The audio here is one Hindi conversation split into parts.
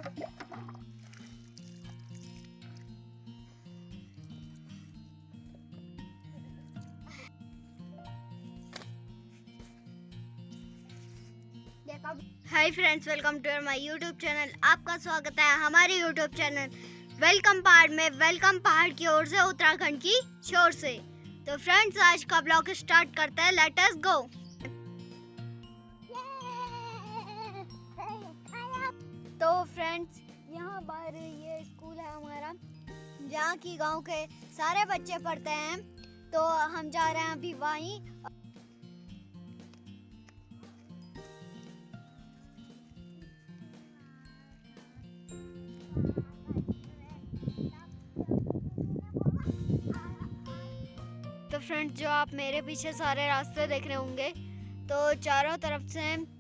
Hi friends, welcome to my YouTube channel. आपका स्वागत है हमारे यूट्यूब चैनल वेलकम पहाड़ में। वेलकम पहाड़ की ओर से, उत्तराखंड की शोर से। तो फ्रेंड्स, आज का ब्लॉग स्टार्ट करते हैं। लेट अस गो। तो फ्रेंड्स, यहाँ पर ये स्कूल है हमारा, जहाँ की गांव के सारे बच्चे पढ़ते हैं। तो हम जा रहे हैं अभी वहीं। तो फ्रेंड्स, जो आप मेरे पीछे सारे रास्ते देख रहे होंगे, तो चारों तरफ से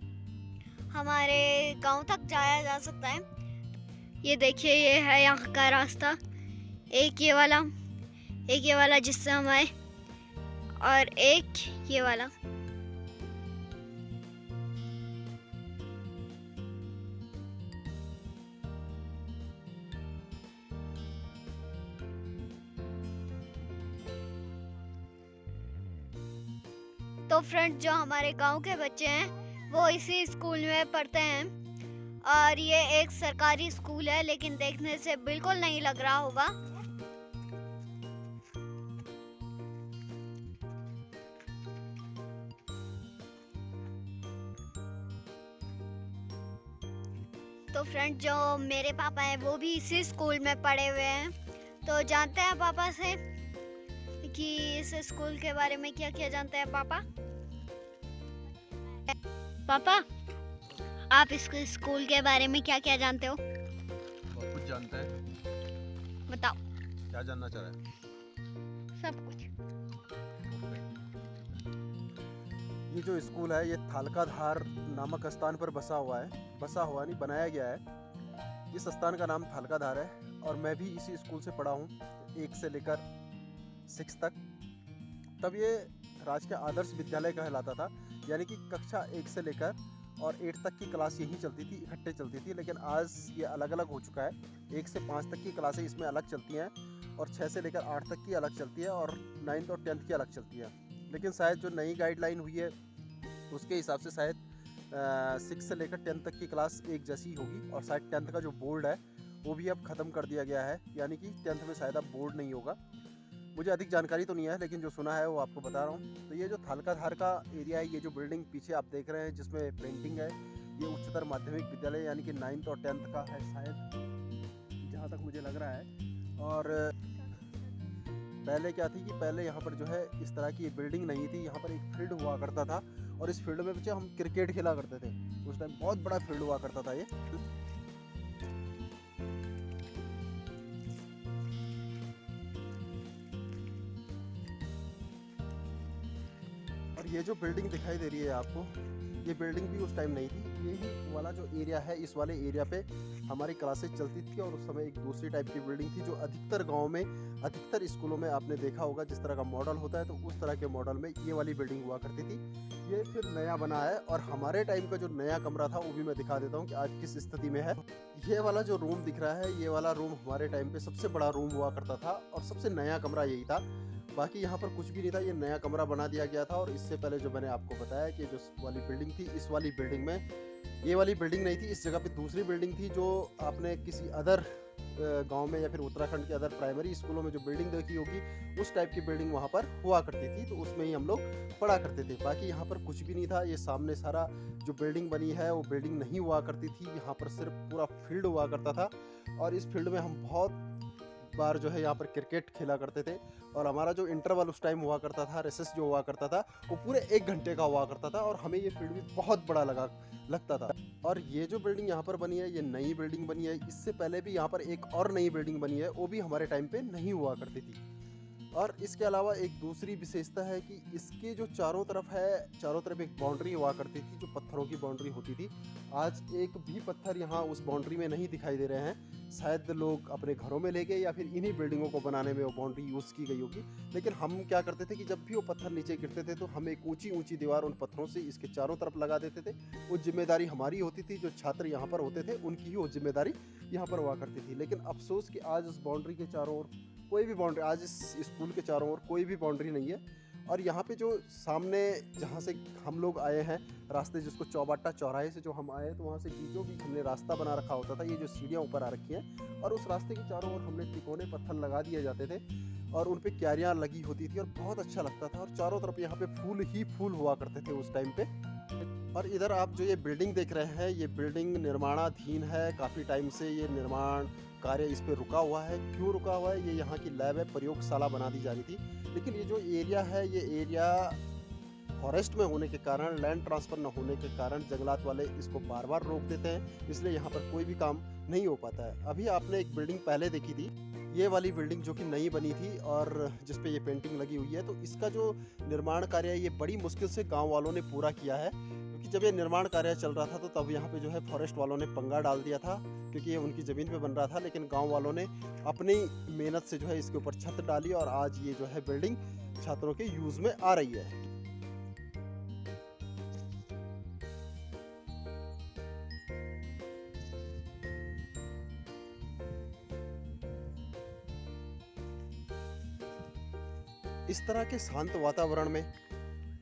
हमारे गांव तक जाया जा सकता है। ये देखिए, ये है यहाँ का रास्ता। एक ये वाला जिससे हम आए, और एक ये वाला। तो फ्रेंड्स, जो हमारे गांव के बच्चे हैं वो इसी स्कूल में पढ़ते हैं, और ये एक सरकारी स्कूल है, लेकिन देखने से बिल्कुल नहीं लग रहा होगा। तो फ्रेंड्स, जो मेरे पापा हैं वो भी इसी स्कूल में पढ़े हुए हैं। तो जानते हैं पापा से कि इस स्कूल के बारे में क्या क्या जानते हैं पापा। पापा, आप इस स्कूल के बारे में क्या क्या जानते हो? बहुत कुछ जानता है। बताओ। क्या जानना चाह रहा है? सब कुछ। ये जो स्कूल है, ये थालकाधार नामक स्थान पर बसा हुआ नहीं, बनाया गया है। इस स्थान का नाम थालकाधार है, और मैं भी इसी स्कूल से पढ़ा हूँ 1 से लेकर 6 तक। तब ये राजकीय आदर्श विद्यालय कहलाता था, यानी कि कक्षा 1 से लेकर और 8 तक की क्लास यहीं चलती थी, इकट्ठे चलती थी। लेकिन आज ये अलग अलग हो चुका है। 1 से 5 तक की क्लासें इसमें अलग चलती हैं, और 6 से लेकर 8 तक की अलग चलती है, और 9th और 10th की अलग चलती है। लेकिन शायद जो नई गाइडलाइन हुई है उसके हिसाब से शायद 6 से लेकर 10th तक की क्लास एक जैसी होगी, और शायद 10th का जो बोर्ड है वो भी अब ख़त्म कर दिया गया है, यानी कि 10th में शायद अब बोर्ड नहीं होगा। मुझे अधिक जानकारी तो नहीं है, लेकिन जो सुना है वो आपको बता रहा हूँ। तो ये जो थालकाधार का एरिया है, ये जो बिल्डिंग पीछे आप देख रहे हैं जिसमें पेंटिंग है, ये उच्चतर माध्यमिक विद्यालय यानी कि 9th और 10th का है शायद, जहाँ तक मुझे लग रहा है। और पहले क्या थी कि पहले यहाँ पर जो है इस तरह की बिल्डिंग नहीं थी। यहाँ पर एक फील्ड हुआ करता था, और इस फील्ड में बच्चे हम क्रिकेट खेला करते थे। उस टाइम बहुत बड़ा फील्ड हुआ करता था ये। और ये जो बिल्डिंग दिखाई दे रही है आपको, ये बिल्डिंग भी उस टाइम नहीं थी। यही वाला जो एरिया है, इस वाले एरिया पे हमारी क्लासेस चलती थी, और उस समय एक दूसरी टाइप की बिल्डिंग थी जो अधिकतर गांव में, अधिकतर स्कूलों में आपने देखा होगा जिस तरह का मॉडल होता है, तो उस तरह के मॉडल में ये वाली बिल्डिंग हुआ करती थी। ये फिर नया बना है, और हमारे टाइम का जो नया कमरा था वो भी मैं दिखा देता हूँ कि आज किस स्थिति में है। ये वाला जो रूम दिख रहा है, ये वाला रूम हमारे टाइम पे सबसे बड़ा रूम हुआ करता था, और सबसे नया कमरा यही था। बाकी यहाँ पर कुछ भी नहीं था, ये नया कमरा बना दिया गया था। और इससे पहले जो मैंने आपको बताया कि जो वाली बिल्डिंग थी, इस वाली बिल्डिंग में, ये वाली बिल्डिंग नहीं थी, इस जगह पे दूसरी बिल्डिंग थी, जो आपने किसी अदर गांव में या फिर उत्तराखंड के अदर प्राइमरी स्कूलों में जो बिल्डिंग देखी होगी, उस टाइप की बिल्डिंग वहाँ पर हुआ करती थी। तो उसमें ही हम लोग पढ़ा करते थे। बाकी यहाँ पर कुछ भी नहीं था। ये सामने सारा जो बिल्डिंग बनी है वो बिल्डिंग नहीं हुआ करती थी, यहाँ पर सिर्फ पूरा फील्ड हुआ करता था। और इस फील्ड में हम बहुत बार जो है यहाँ पर क्रिकेट खेला करते थे, और हमारा जो इंटरवल उस टाइम हुआ करता था, रेसेस जो हुआ करता था, वो पूरे 1 घंटे का हुआ करता था, और हमें ये फील्ड भी बहुत बड़ा लगता था। और ये जो बिल्डिंग यहाँ पर बनी है, ये नई बिल्डिंग बनी है। इससे पहले भी यहाँ पर एक और नई बिल्डिंग बनी है, वो भी हमारे टाइम पे नहीं हुआ करती थी। और इसके अलावा एक दूसरी विशेषता है कि इसके जो चारों तरफ है, चारों तरफ एक बाउंड्री हुआ करती थी जो पत्थरों की बाउंड्री होती थी। आज एक भी पत्थर यहाँ उस बाउंड्री में नहीं दिखाई दे रहे हैं। शायद लोग अपने घरों में ले गए या फिर इन्हीं बिल्डिंगों को बनाने में वो बाउंड्री यूज़ की गई होगी। लेकिन हम क्या करते थे कि जब भी वो पत्थर नीचे गिरते थे तो हम एक ऊंची दीवार उन पत्थरों से इसके चारों तरफ लगा देते थे। वो जिम्मेदारी हमारी होती थी, जो छात्र यहाँ पर होते थे उनकी ही वो जिम्मेदारी यहाँ पर हुआ करती थी। लेकिन अफसोस कि आज उस बाउंड्री के चारों ओर कोई भी बाउंड्री, आज इस स्कूल के चारों ओर कोई भी बाउंड्री नहीं है। और यहाँ पे जो सामने जहाँ से हम लोग आए हैं, रास्ते जिसको चौबाटा चौराहे से जो हम आए तो वहाँ से बीचों बीच हमने रास्ता बना रखा होता था। ये जो सीढ़ियाँ ऊपर आ रखी हैं और उस रास्ते के चारों ओर हमने तिकोने पत्थर लगा दिए जाते थे और उन पे क्यारियाँ लगी होती थी और बहुत अच्छा लगता था। और चारों तरफ यहाँ पे फूल ही फूल हुआ करते थे उस टाइम पे। और इधर आप जो ये बिल्डिंग देख रहे हैं, ये बिल्डिंग निर्माणाधीन है। काफ़ी टाइम से ये निर्माण कार्य इस पे रुका हुआ है। क्यों रुका हुआ है? ये यहाँ की लैब है, प्रयोगशाला बना दी जा रही थी। लेकिन ये जो एरिया है, ये एरिया फॉरेस्ट में होने के कारण, लैंड ट्रांसफ़र न होने के कारण जंगलात वाले इसको बार बार रोक देते हैं, इसलिए यहाँ पर कोई भी काम नहीं हो पाता है। अभी आपने एक बिल्डिंग पहले देखी थी, ये वाली बिल्डिंग जो कि नई बनी थी और जिस पे ये पेंटिंग लगी हुई है, तो इसका जो निर्माण कार्य है ये बड़ी मुश्किल से गाँव वालों ने पूरा किया है। क्योंकि जब ये निर्माण कार्य चल रहा था तो तब यहाँ पे जो है फॉरेस्ट वालों ने पंगा डाल दिया था, क्योंकि ये उनकी ज़मीन पे बन रहा था। लेकिन गांव वालों ने अपनी मेहनत से जो है इसके ऊपर छत डाली और आज ये जो है बिल्डिंग छात्रों के यूज़ में आ रही है। इस तरह के शांत वातावरण में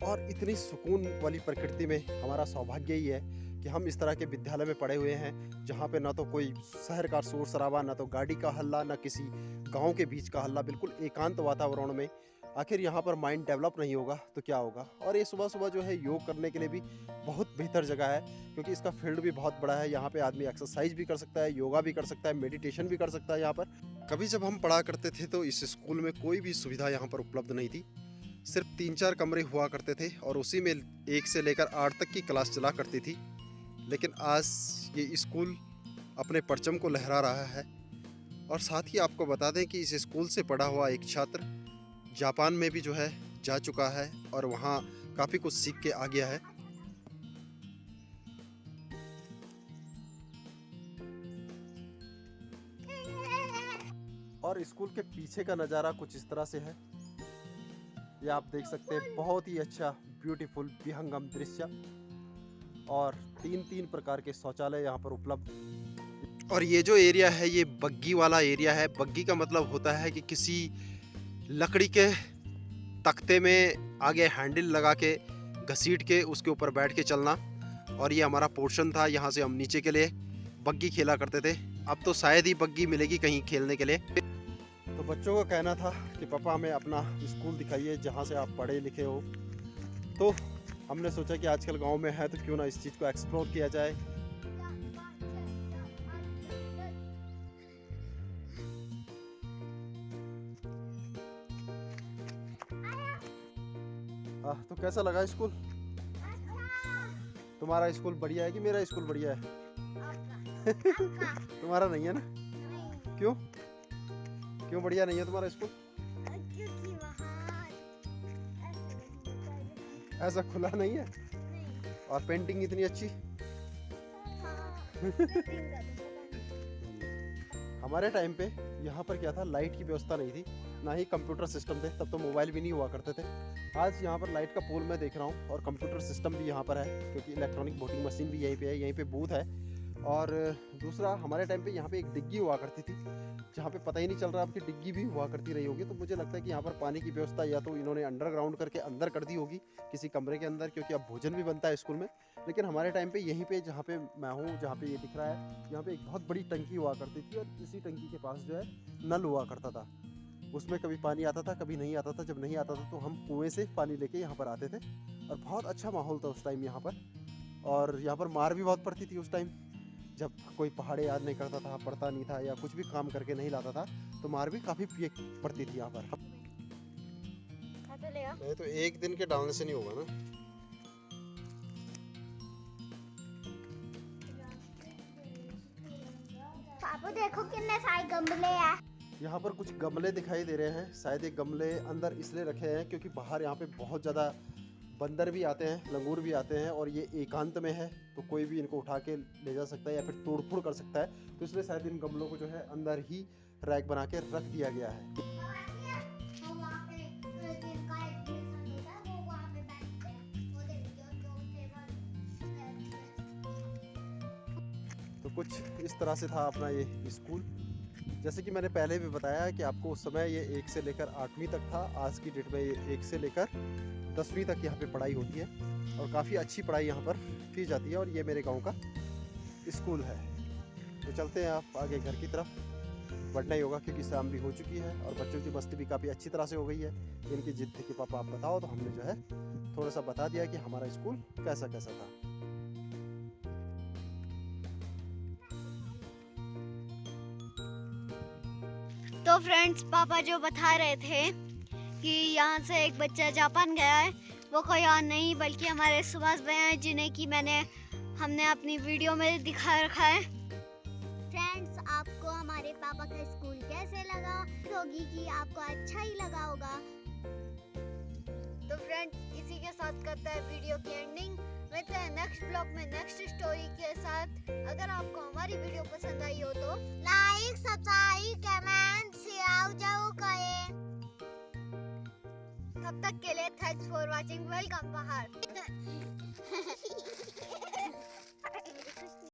और इतनी सुकून वाली प्रकृति में हमारा सौभाग्य ही है कि हम इस तरह के विद्यालय में पढ़े हुए हैं, जहाँ पे ना तो कोई शहर का शोर शराबा, ना तो गाड़ी का हल्ला, ना किसी गांव के बीच का हल्ला, बिल्कुल एकांत वातावरण में। आखिर यहाँ पर माइंड डेवलप नहीं होगा तो क्या होगा। और ये सुबह सुबह जो है योग करने के लिए भी बहुत बेहतर जगह है, क्योंकि इसका फील्ड भी बहुत बड़ा है। यहाँ पे आदमी एक्सरसाइज भी कर सकता है, योगा भी कर सकता है, मेडिटेशन भी कर सकता है यहाँ पर। कभी जब हम पढ़ा करते थे तो इस स्कूल में कोई भी सुविधा यहाँ पर उपलब्ध नहीं थी। सिर्फ 3-4 कमरे हुआ करते थे और उसी में 1 से लेकर 8 तक की क्लास चला करती थी। लेकिन आज ये स्कूल अपने परचम को लहरा रहा है। और साथ ही आपको बता दें कि इस स्कूल से पढ़ा हुआ एक छात्र जापान में भी जो है जा चुका है और वहाँ काफ़ी कुछ सीख के आ गया है। और स्कूल के पीछे का नज़ारा कुछ इस तरह से है। ये आप देख सकते हैं, बहुत ही अच्छा ब्यूटीफुल विहंगम दृश्य। और 3-3 प्रकार के शौचालय यहाँ पर उपलब्ध। और ये जो एरिया है ये बग्गी वाला एरिया है। बग्गी का मतलब होता है कि किसी लकड़ी के तख्ते में आगे हैंडल लगा के घसीट के उसके ऊपर बैठ के चलना। और ये हमारा पोर्शन था, यहाँ से हम नीचे के लिए बग्गी खेला करते थे। अब तो शायद ही बग्गी मिलेगी कहीं खेलने के लिए। तो बच्चों को कहना था कि पापा हमें अपना स्कूल दिखाइए जहाँ से आप पढ़े लिखे हो। तो हमने सोचा कि आजकल गांव में है तो क्यों ना इस चीज़ को एक्सप्लोर किया जाए। तो कैसा लगा स्कूल? तुम्हारा स्कूल बढ़िया है कि मेरा स्कूल बढ़िया है? तुम्हारा नहीं है ना? क्यों क्यों बढ़िया नहीं है तुम्हारा स्कूल? ऐसा खुला नहीं है और पेंटिंग इतनी अच्छी। हमारे टाइम पे यहाँ पर क्या था, लाइट की व्यवस्था नहीं थी, ना ही कंप्यूटर सिस्टम थे। तब तो मोबाइल भी नहीं हुआ करते थे। आज यहाँ पर लाइट का पोल मैं देख रहा हूँ और कंप्यूटर सिस्टम भी यहाँ पर है, क्योंकि इलेक्ट्रॉनिक वोटिंग मशीन भी यहीं पे है, यहीं पे बूथ है। और दूसरा, हमारे टाइम पे यहाँ पे एक डिग्गी हुआ करती थी, जहाँ पे पता ही नहीं चल रहा आपकी डिग्गी भी हुआ करती रही होगी। तो मुझे लगता है कि यहाँ पर पानी की व्यवस्था या तो इन्होंने अंडरग्राउंड करके अंदर कर दी होगी किसी कमरे के अंदर, क्योंकि अब भोजन भी बनता है स्कूल में। लेकिन हमारे टाइम पे यहीं पे, जहाँ पे मैं हूँ, जहाँ पे ये दिख रहा है, यहाँ पे एक बहुत बड़ी टंकी हुआ करती थी और इसी टंकी के पास जो है नल हुआ करता था। उसमें कभी पानी आता था, कभी नहीं आता था। जब नहीं आता था तो हम कुएं से पानी लेके यहाँ पर आते थे और बहुत अच्छा माहौल था उस टाइम यहाँ पर। और यहाँ पर मार भी बहुत पड़ती थी उस टाइम, जब कोई पहाड़े याद नहीं करता था, पढ़ता नहीं था या कुछ भी काम करके नहीं लाता था, तो मार भी काफ़ी पड़ती थी यहाँ पर। नहीं तो एक दिन के डालने से नहीं होगा ना। पापा देखो कितने सारे गमले हैं। यहाँ पर कुछ गमले दिखाई दे रहे हैं। शायद ये गमले अंदर इसलिए रखे हैं क्योंकि बाहर यहाँ पे बहुत ज़्यादा बंदर भी आते हैं, लंगूर भी आते हैं और ये एकांत में है तो कोई भी इनको उठा के ले जा सकता है या फिर तोड़ फोड़ कर सकता है। तो इसलिए शायद इन गमलों को जो है अंदर ही रैक बना के रख दिया गया है। तो कुछ इस तरह से था अपना ये स्कूल। जैसे कि मैंने पहले भी बताया कि आपको उस समय ये 1 से लेकर 8वीं तक था। आज की डेट में ये 1 से लेकर 10वीं तक यहाँ पे पढ़ाई होती है और काफ़ी अच्छी पढ़ाई यहाँ पर की जाती है और ये मेरे गांव का स्कूल है। तो चलते हैं आप आगे घर की तरफ। बढ़ना ही होगा क्योंकि शाम भी हो चुकी है और बच्चों की मस्ती भी काफ़ी अच्छी तरह से हो गई है। इनकी जिद थी कि पापा आप बताओ, तो हमने जो है थोड़ा सा बता दिया कि हमारा स्कूल कैसा कैसा था। तो फ्रेंड्स, पापा जो बता रहे थे कि यहाँ से एक बच्चा जापान गया है, वो कोई और नहीं बल्कि हमारे सुभाष भैया हैं, जिन्हें कि हमने अपनी वीडियो में दिखा रखा है। फ्रेंड्स, आपको हमारे पापा का स्कूल कैसे लगा? होगी कि आपको अच्छा ही लगा होगा। तो फ्रेंड्स, इसी के साथ करते हैं वीडियो की एंडिंग। मिलते हैं नेक्स्ट ब्लॉग में नेक्स्ट स्टोरी के साथ। अगर आपको हमारी वीडियो पसंद आई हो तो लाइक, सब्सक्राइब, कमेंट, शेयर जरूर करें। तब तक के लिए थैंक्स फॉर वाचिंग। वेलकम बाहर।